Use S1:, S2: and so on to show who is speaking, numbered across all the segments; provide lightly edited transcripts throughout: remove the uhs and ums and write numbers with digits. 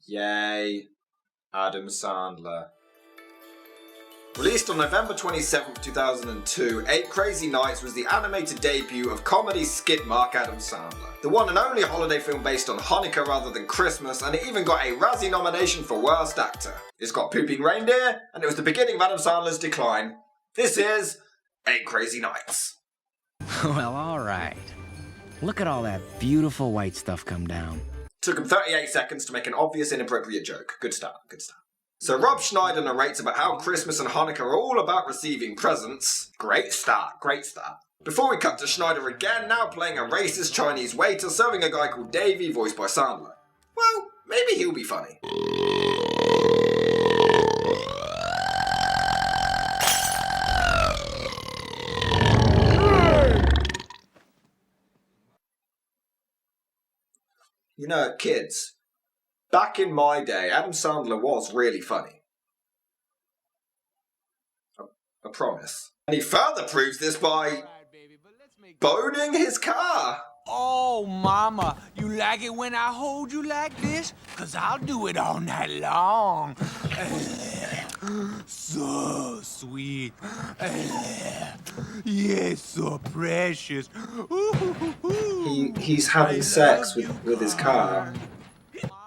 S1: Yay, Adam Sandler. Released on November 27th, 2002, 8 Crazy Nights was the animated debut of comedy skid mark Adam Sandler. The one and only holiday film based on Hanukkah rather than Christmas, and it even got a Razzie nomination for Worst Actor. It's got pooping reindeer, and it was the beginning of Adam Sandler's decline. This is 8 Crazy Nights.
S2: Well, alright. Look at all that beautiful white stuff come down.
S1: Took him 38 seconds to make an obvious inappropriate joke. Good start, good start. So Rob Schneider narrates about how Christmas and Hanukkah are all about receiving presents. Great start, great start. Before we cut to Schneider again, now playing a racist Chinese waiter serving a guy called Davey, voiced by Sandler. Well, maybe he'll be funny. You know, kids, back in my day, Adam Sandler was really funny. I promise. And he further proves this by boning his car.
S3: Oh, mama, you like it when I hold you like this? 'Cause I'll do it all night long. So sweet. Yes, so precious.
S1: He's having sex with his car.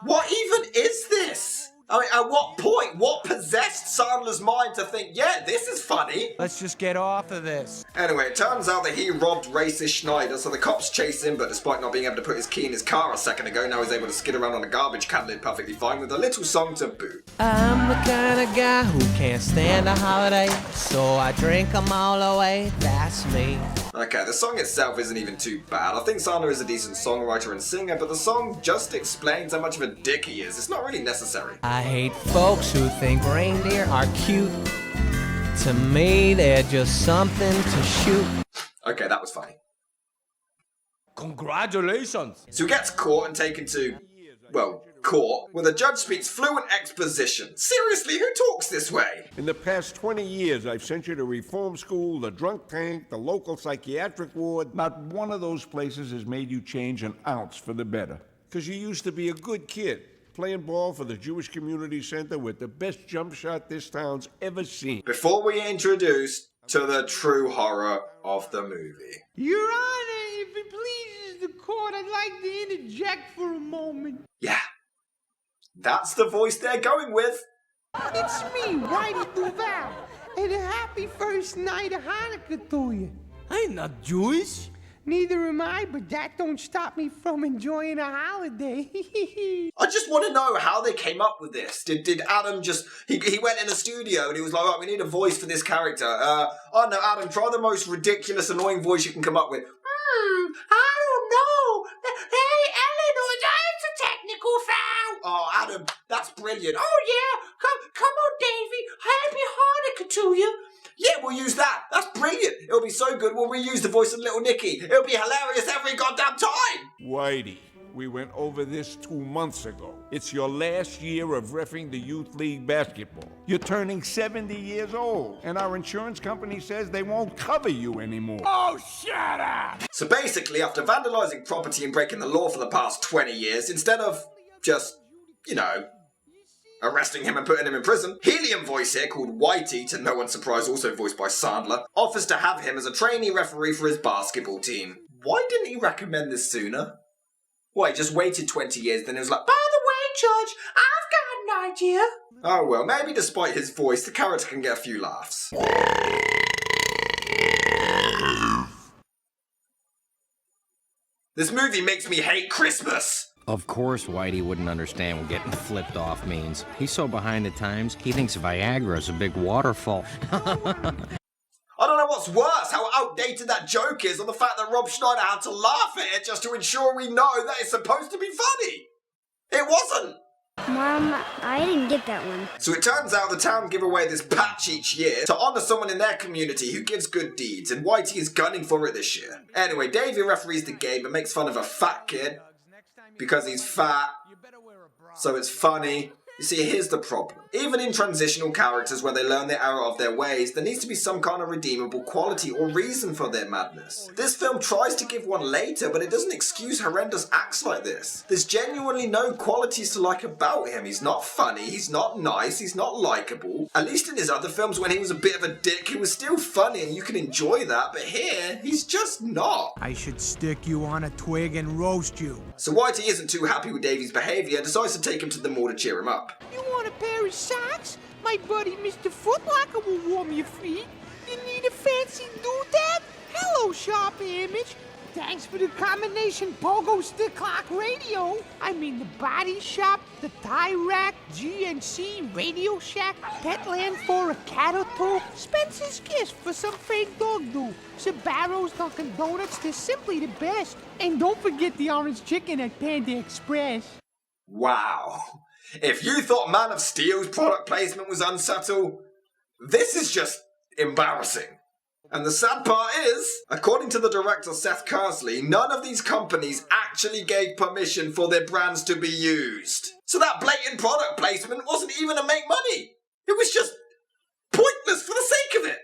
S1: What even is this? I mean, at what point? What possessed Sandler's mind to think, yeah, this is funny?
S3: Let's just get off of this.
S1: Anyway, it turns out that he robbed racist Schneider, so the cops chase him, but despite not being able to put his key in his car a second ago, now he's able to skid around on a garbage can lid perfectly fine with a little song to boot.
S3: I'm the kind of guy who can't stand a holiday, so I drink them all away, that's me.
S1: Okay, the song itself isn't even too bad. I think Sandler is a decent songwriter and singer, but the song just explains how much of a dick he is. It's not really necessary.
S3: I hate folks who think reindeer are cute. To me, they're just something to shoot.
S1: Okay, that was funny.
S3: Congratulations!
S1: So he gets caught and taken to, well, court, where the judge speaks fluent exposition. Seriously, who talks this way?
S4: In the past 20 years, I've sent you to reform school, the drunk tank, the local psychiatric ward. Not one of those places has made you change an ounce for the better. Because you used to be a good kid, playing ball for the Jewish Community Center with the best jump shot this town's ever seen.
S1: Before we introduce to the true horror of the movie.
S5: Your Honor, if it pleases the court, I'd like to interject for a moment.
S1: Yeah, that's the voice they're going with.
S5: It's me, Whitey Duval, and a happy first night of Hanukkah to you.
S3: I'm not Jewish.
S5: Neither am I, but that don't stop me from enjoying a holiday.
S1: I just want to know how they came up with this. Did Adam just... He went in the studio and he was like, right, we need a voice for this character. Oh no, Adam, try the most ridiculous, annoying voice you can come up with. I don't know. Hey, Eleanor, that's a technical foul. Oh, Adam, that's brilliant. Oh yeah, come on, Davey. Happy Hanukkah to you. Yeah, we'll use that. That's brilliant. It'll be so good we'll reuse the voice of Little Nicky. It'll be hilarious every goddamn time.
S4: Whitey, we went over this 2 months ago. It's your last year of reffing the Youth League basketball. You're turning 70 years old, and our insurance company says they won't cover you anymore.
S3: Oh, shut up!
S1: So basically, after vandalizing property and breaking the law for the past 20 years, instead of just, you know, arresting him and putting him in prison, Helium voice here, called Whitey, to no one's surprise also voiced by Sandler, offers to have him as a trainee referee for his basketball team. Why didn't he recommend this sooner? Well, he just waited 20 years, then he was like, by the way, Judge, I've got an idea. Oh well, maybe despite his voice, the character can get a few laughs. This movie makes me hate Christmas!
S2: Of course Whitey wouldn't understand what getting flipped off means. He's so behind the times, he thinks Viagra's a big waterfall.
S1: I don't know what's worse, how outdated that joke is, or the fact that Rob Schneider had to laugh at it just to ensure we know that it's supposed to be funny. It wasn't.
S6: Mom, I didn't get that one.
S1: So it turns out the town give away this patch each year to honour someone in their community who gives good deeds, and Whitey is gunning for it this year. Anyway, Davey referees the game and makes fun of a fat kid because he's fat, so it's funny. You see, here's the problem. Even in transitional characters where they learn the error of their ways, there needs to be some kind of redeemable quality or reason for their madness. This film tries to give one later, but it doesn't excuse horrendous acts like this. There's genuinely no qualities to like about him. He's not funny, he's not nice, he's not likable. At least in his other films when he was a bit of a dick, he was still funny and you can enjoy that, but here, he's just not.
S5: I should stick you on a twig and roast you.
S1: So Whitey isn't too happy with Davy's behaviour and decides to take him to the mall to cheer him up.
S5: You want a pair of socks? My buddy Mr. Footlocker will warm your feet. You need a fancy doodad? Hello, Sharp Image. Thanks for the combination pogo stick clock radio. I mean the Body Shop, the Tie Rack, GNC, Radio Shack, Petland for a cat or two, Spencer's Kiss for some fake dog do, Sbarro's Dunkin' Donuts, they're simply the best. And don't forget the orange chicken at Panda Express.
S1: Wow. If you thought Man of Steel's product placement was unsubtle, this is just embarrassing. And the sad part is, according to the director Seth Kersley, none of these companies actually gave permission for their brands to be used. So that blatant product placement wasn't even to make money. It was just pointless for the sake of it.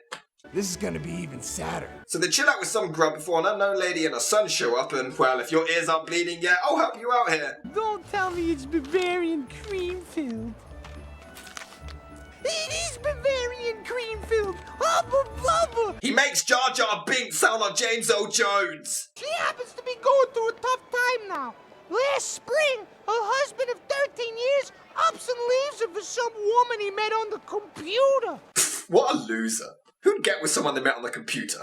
S5: This is gonna be even sadder.
S1: So they chill out with some grub before an unknown lady and her son show up and, well, if your ears aren't bleeding yet, I'll help you out here.
S5: Don't tell me it's Bavarian cream filled. It is Bavarian cream filled. Hubba blubber.
S1: He makes Jar Jar Binks sound like James Earl Jones.
S5: She happens to be going through a tough time now. Last spring, her husband of 13 years ups and leaves her for some woman he met on the computer.
S1: What a loser. Who'd get with someone they met on the computer?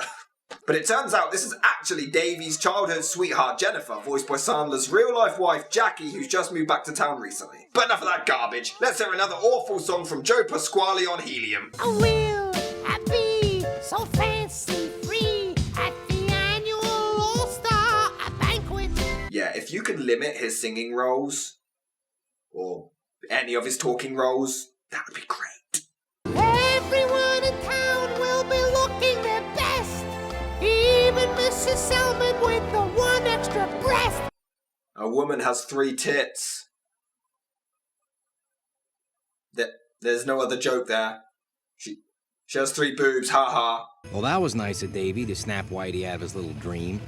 S1: But it turns out this is actually Davy's childhood sweetheart Jennifer, voiced by Sandler's real-life wife Jackie, who's just moved back to town recently. But enough of that garbage. Let's hear another awful song from Joe Pasquale on Helium.
S5: I will, happy, so fancy free at the annual All-Star banquet.
S1: Yeah, if you could limit his singing roles, or any of his talking roles, that would be great.
S5: Everyone in town will be looking their best. Even Mrs. Selman with the one extra breast.
S1: A woman has 3 tits. There's no other joke there. She has 3 boobs, haha.
S2: Well, that was nice of Davy to snap Whitey out of his little dream.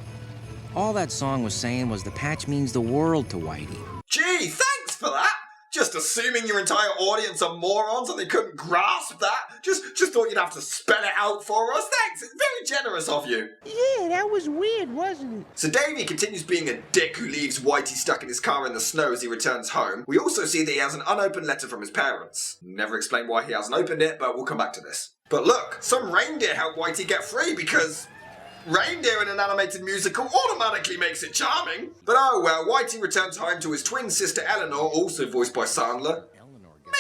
S2: All that song was saying was the patch means the world to Whitey.
S1: Gee, thanks for that! Just assuming your entire audience are morons and they couldn't grasp that? Just thought you'd have to spell it out for us? Thanks, it's very generous of you.
S5: Yeah, that was weird, wasn't it?
S1: So Davy continues being a dick who leaves Whitey stuck in his car in the snow as he returns home. We also see that he has an unopened letter from his parents. Never explain why he hasn't opened it, but we'll come back to this. But look, some reindeer help Whitey get free because reindeer in an animated musical automatically makes it charming. But oh well, Whitey returns home to his twin sister Eleanor, also voiced by Sandler.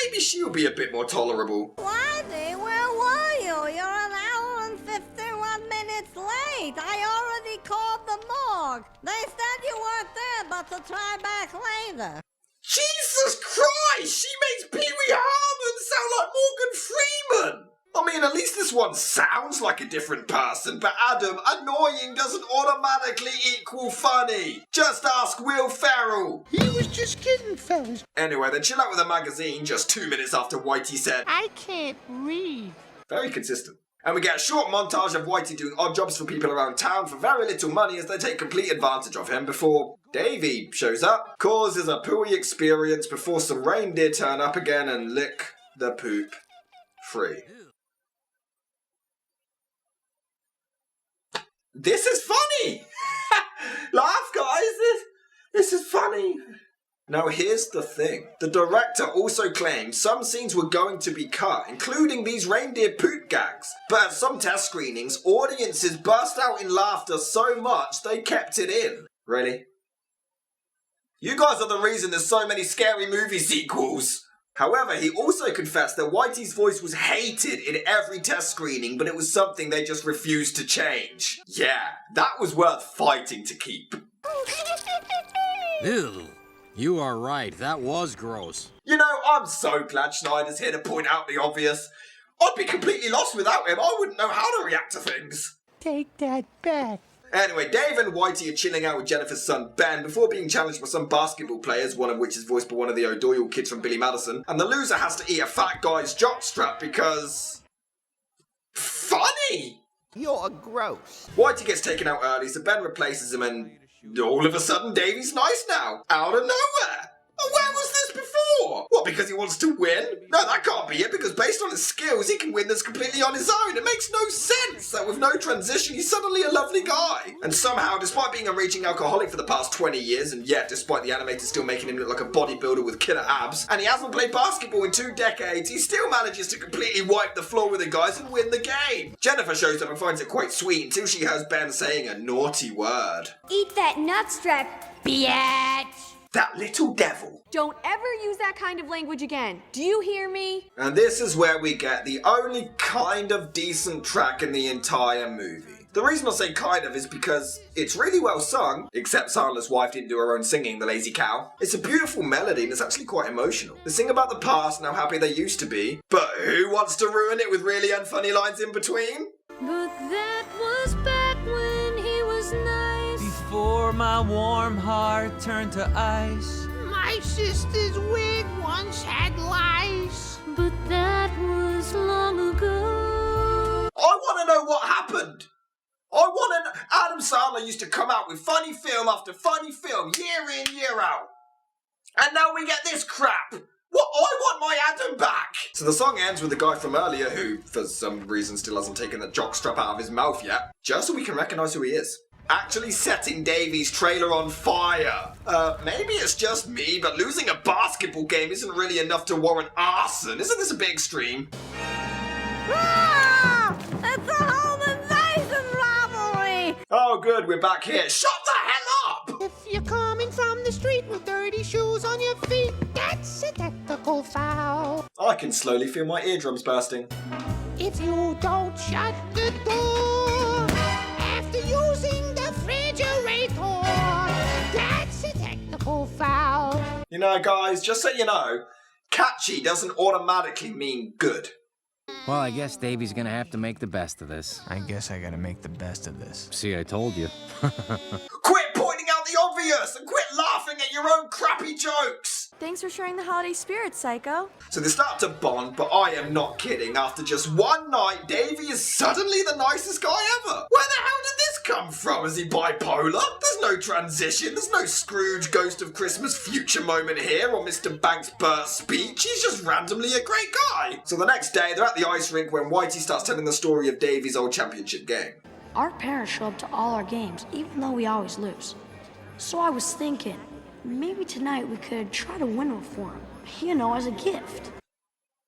S1: Maybe she'll be a bit more tolerable.
S7: Whitey, where were you? You're an hour and 51 minutes late. I already called the morgue. They said you weren't there, but to try back later.
S1: Jesus Christ! She makes Pee Wee Herman sound like Morgan Freeman! I mean, at least this one sounds like a different person, but Adam, annoying doesn't automatically equal funny. Just ask Will Ferrell.
S5: He was just kidding, fellas.
S1: Anyway, they chill out with a magazine just 2 minutes after Whitey said,
S5: I can't read.
S1: very consistent. And we get a short montage of Whitey doing odd jobs for people around town for very little money as they take complete advantage of him before Davy shows up, causes a pooey experience before some reindeer turn up again and lick the poop free. This is funny! Laugh, guys! This is funny. Now here's the thing. The director also claimed some scenes were going to be cut, including these reindeer poop gags. But at some test screenings, audiences burst out in laughter so much they kept it in. Really? You guys are the reason there's so many scary movie sequels. However, he also confessed that Whitey's voice was hated in every test screening, but it was something they just refused to change. Yeah, that was worth fighting to keep.
S2: Ew. You are right, that was gross.
S1: You know, I'm so glad Schneider's here to point out the obvious. I'd be completely lost without him. I wouldn't know how to react to things.
S5: Take that back.
S1: Anyway, Dave and Whitey are chilling out with Jennifer's son Ben before being challenged by some basketball players, one of which is voiced by one of the O'Doyle kids from Billy Madison, and the loser has to eat a fat guy's jockstrap because... funny!
S5: You're gross.
S1: Whitey gets taken out early, so Ben replaces him, and all of a sudden Davey's nice now, out of nowhere. Oh, where was this before? What, because he wants to win? No, that can't be it, because based on his skills, he can win this completely on his own. It makes no sense that with no transition, he's suddenly a lovely guy. And somehow, despite being a raging alcoholic for the past 20 years, and yet, despite the animators still making him look like a bodybuilder with killer abs, and he hasn't played basketball in 2 decades, he still manages to completely wipe the floor with the guys and win the game. Jennifer shows up and finds it quite sweet until she hears Ben saying a naughty word.
S6: Eat that nut strap, bitch!
S1: That little devil.
S8: Don't ever use that kind of language again. Do you hear me?
S1: And this is where we get the only kind of decent track in the entire movie. The reason I say kind of is because it's really well sung, except Sandler's wife didn't do her own singing, the lazy cow. It's a beautiful melody and it's actually quite emotional. They sing about the past and how happy they used to be, but who wants to ruin it with really unfunny lines in between?
S9: But that was back when he was nice.
S3: Before my warm heart turned to ice.
S5: My sister's wig once had lice.
S9: But that was long ago.
S1: I want to know what happened. I want to know. Adam Sandler used to come out with funny film after funny film, year in, year out. And now we get this crap. What? I want my Adam back. So the song ends with the guy from earlier who, for some reason, still hasn't taken the jockstrap out of his mouth yet, just so we can recognise who he is. Actually setting Davey's trailer on fire. Maybe it's just me, but losing a basketball game isn't really enough to warrant arson. Isn't this a bit extreme?
S7: Ah! It's a home invasion robbery!
S1: Oh good, we're back here. Shut the hell up!
S5: If you're coming from the street with dirty shoes on your feet, that's a technical foul.
S1: I can slowly feel my eardrums bursting.
S5: If you don't shut the door after using the refrigerator, that's a technical foul.
S1: You know, guys, just so you know, catchy doesn't automatically mean good.
S2: Well, I guess Davey's gonna have to make the best of this.
S3: I guess I gotta make the best of this.
S2: See, I told you.
S1: Quit pointing out the obvious and quit laughing at your own crappy jokes!
S8: Thanks for sharing the holiday spirit, Psycho.
S1: So they start to bond, but I am not kidding. After just one night, Davey is suddenly the nicest guy ever. Where the hell did this come from? Is he bipolar? There's no transition. There's no Scrooge Ghost of Christmas future moment here or Mr. Banks Burt speech. He's just randomly a great guy. So the next day, they're at the ice rink when Whitey starts telling the story of Davey's old championship game.
S10: Our parents show up to all our games, even though we always lose. So I was thinking, maybe tonight we could try to win one for him, you know, as a gift.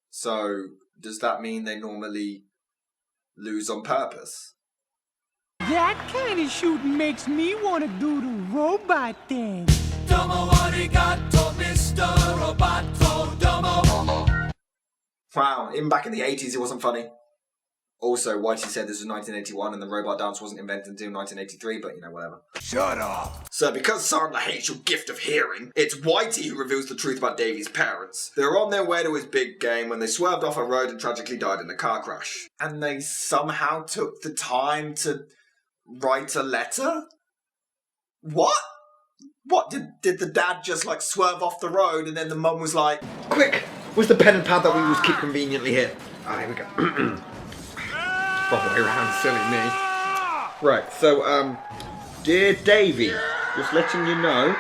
S1: So, does that mean they normally lose on purpose?
S5: That kind of shooting makes me want to do the robot thing.
S1: Wow, even back in the 80s it wasn't funny. Also, Whitey said this was 1981 and the robot dance wasn't invented until 1983, but you know, whatever.
S4: Shut up!
S1: So because Sandler hates your gift of hearing, it's Whitey who reveals the truth about Davey's parents. They were on their way to his big game when they swerved off a road and tragically died in a car crash. And they somehow took the time to write a letter? What? What, did the dad just like swerve off the road and then the mum was like, quick, where's the pen and pad that we always keep conveniently here? Ah, here we go. Proper way around, silly me. Right, so, dear Davey, just letting you know,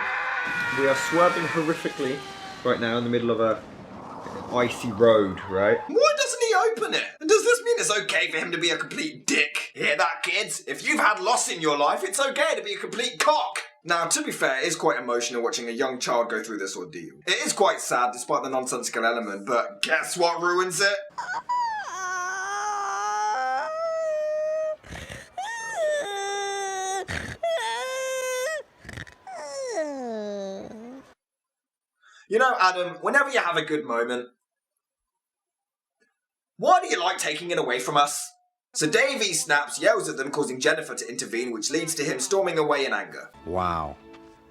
S1: we are swerving horrifically right now in the middle of a icy road, right? Why doesn't he open it? And does this mean it's okay for him to be a complete dick? Hear that, kids? If you've had loss in your life, it's okay to be a complete cock. Now, to be fair, it is quite emotional watching a young child go through this ordeal. It is quite sad despite the nonsensical element, but guess what ruins it? You know, Adam, whenever you have a good moment, why do you like taking it away from us? So Davey snaps, yells at them, causing Jennifer to intervene, which leads to him storming away in anger.
S2: Wow.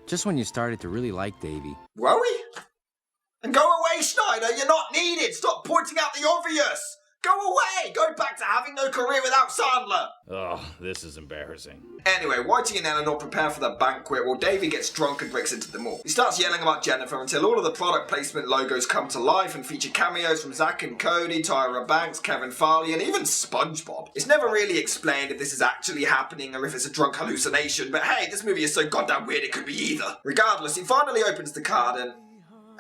S2: Just when you started to really like Davey.
S1: Were we? And go away, Schneider, you're not needed! Stop pointing out the obvious! Go away! Go back to having no career without Sandler!
S11: Oh, this is embarrassing.
S1: Anyway, Whitey and Eleanor prepare for the banquet while Davy gets drunk and breaks into the mall. He starts yelling about Jennifer until all of the product placement logos come to life and feature cameos from Zach and Cody, Tyra Banks, Kevin Farley, and even SpongeBob. It's never really explained if this is actually happening or if it's a drunk hallucination, but hey, this movie is so goddamn weird it could be either. Regardless, he finally opens the card and...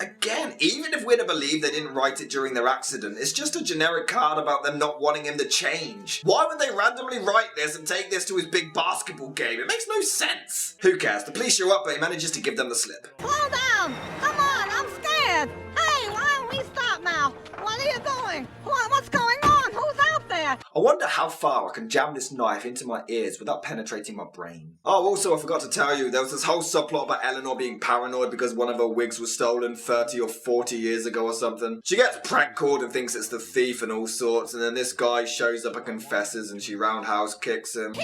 S1: again, even if we're to believe they didn't write it during their accident, it's just a generic card about them not wanting him to change. Why would they randomly write this and take this to his big basketball game? It makes no sense. Who cares? The police show up, but he manages to give them the slip.
S7: Slow down! Come on, I'm scared! Hey, why don't we stop now? What are you doing? What's going on? Who's out there?
S1: I wonder how far I can jam this knife into my ears without penetrating my brain. Oh, also, I forgot to tell you, there was this whole subplot about Eleanor being paranoid because one of her wigs was stolen 30 or 40 years ago or something. She gets prank called and thinks it's the thief and all sorts, and then this guy shows up and confesses and she roundhouse kicks him.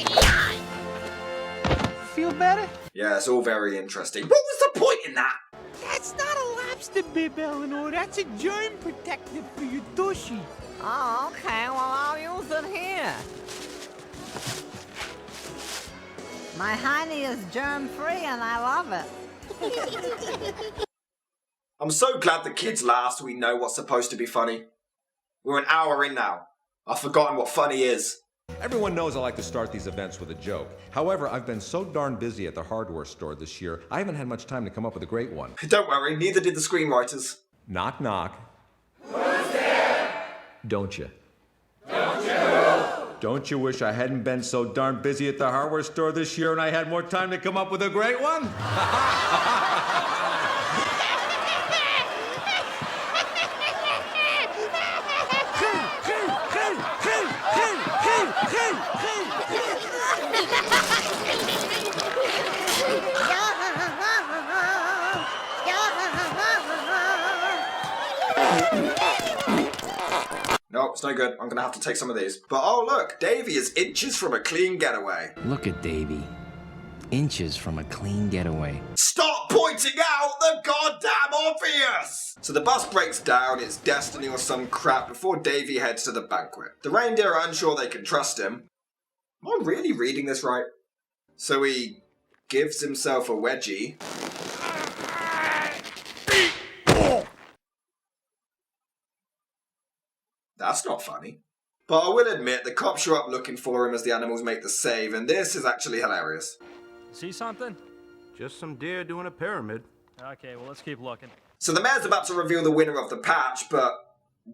S5: Feel better?
S1: Yeah, it's all very interesting. What was the point in that?
S5: That's not a lobster bib, Eleanor. That's a germ protector for your tushy.
S7: Oh, okay. Well, I'll use it here. My honey is germ-free and I love it.
S1: I'm so glad the kids laughed so we know what's supposed to be funny. We're an hour in now. I've forgotten what funny is.
S12: Everyone knows I like to start these events with a joke. However, I've been so darn busy at the hardware store this year, I haven't had much time to come up with a great one.
S1: Don't worry, neither did the screenwriters.
S12: Knock, knock. Who's there? Don't you?
S13: Don't you?
S12: Don't you wish I hadn't been so darn busy at the hardware store this year and I had more time to come up with a great one?
S1: Nope, it's no good. I'm gonna have to take some of these. But oh look, Davy is inches from a clean getaway.
S2: Look at Davy. Inches from a clean getaway.
S1: Stop pointing out the goddamn obvious! So the bus breaks down, it's destiny or some crap before Davy heads to the banquet. The reindeer are unsure they can trust him. Am I really reading this right? So he gives himself a wedgie. That's not funny. But I will admit, the cops show up looking for him as the animals make the save, and this is actually hilarious.
S14: See something?
S15: Just some deer doing a pyramid.
S14: Okay, well, let's keep looking.
S1: So the mayor's about to reveal the winner of the patch, but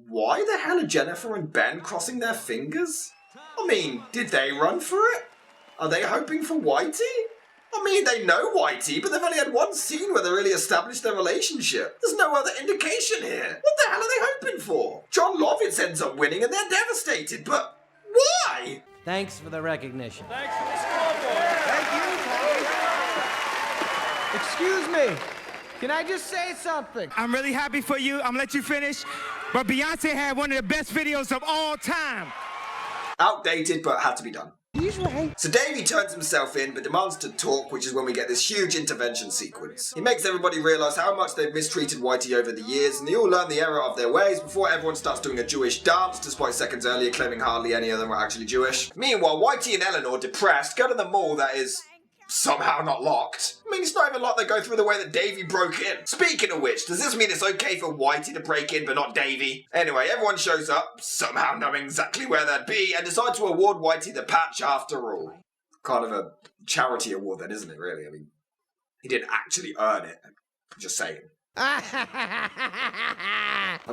S1: why the hell are Jennifer and Ben crossing their fingers? I mean, did they run for it? Are they hoping for Whitey? I mean, they know Whitey, but they've only had one scene where they really established their relationship. There's no other indication here. What the hell are they hoping for? John Lovitz ends up winning and they're devastated, but why?
S3: Thanks for the recognition.
S14: Thanks for the scoreboard.
S5: Thank you, Excuse me. Can I just say something?
S16: I'm really happy for you. I'm gonna let you finish. But Beyonce had one of the best videos of all time.
S1: Outdated, but had to be done.
S5: He's right.
S1: So Davey turns himself in, but demands to talk, which is when we get this huge intervention sequence. He makes everybody realise how much they've mistreated Whitey over the years, and they all learn the error of their ways before everyone starts doing a Jewish dance, despite seconds earlier claiming hardly any of them were actually Jewish. Meanwhile, Whitey and Eleanor, depressed, go to the mall that is somehow not locked. I mean, it's not even like they go through the way that Davey broke in. Speaking of which, does this mean it's okay for Whitey to break in but not Davey? Anyway, everyone shows up, somehow knowing exactly where they'd be, and decide to award Whitey the patch after all. Kind of a charity award then, isn't it, really? I mean, he didn't actually earn it. I'm just saying. And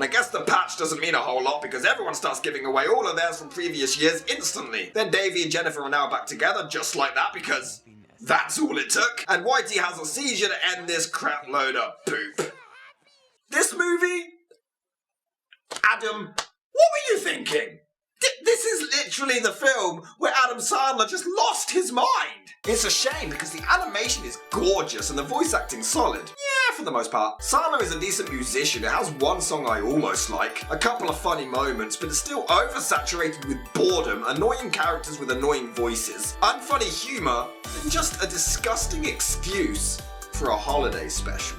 S1: I guess the patch doesn't mean a whole lot because everyone starts giving away all of theirs from previous years instantly. Then Davey and Jennifer are now back together just like that because that's all it took. And Whitey has a seizure to end this crap load of poop. This movie? Adam, what were you thinking? This is literally the film where Adam Sandler just lost his mind. It's a shame because the animation is gorgeous and the voice acting's solid. Yeah, for the most part. Sandler is a decent musician. It has one song I almost like, a couple of funny moments, but it's still oversaturated with boredom, annoying characters with annoying voices, unfunny humour, and just a disgusting excuse for a holiday special.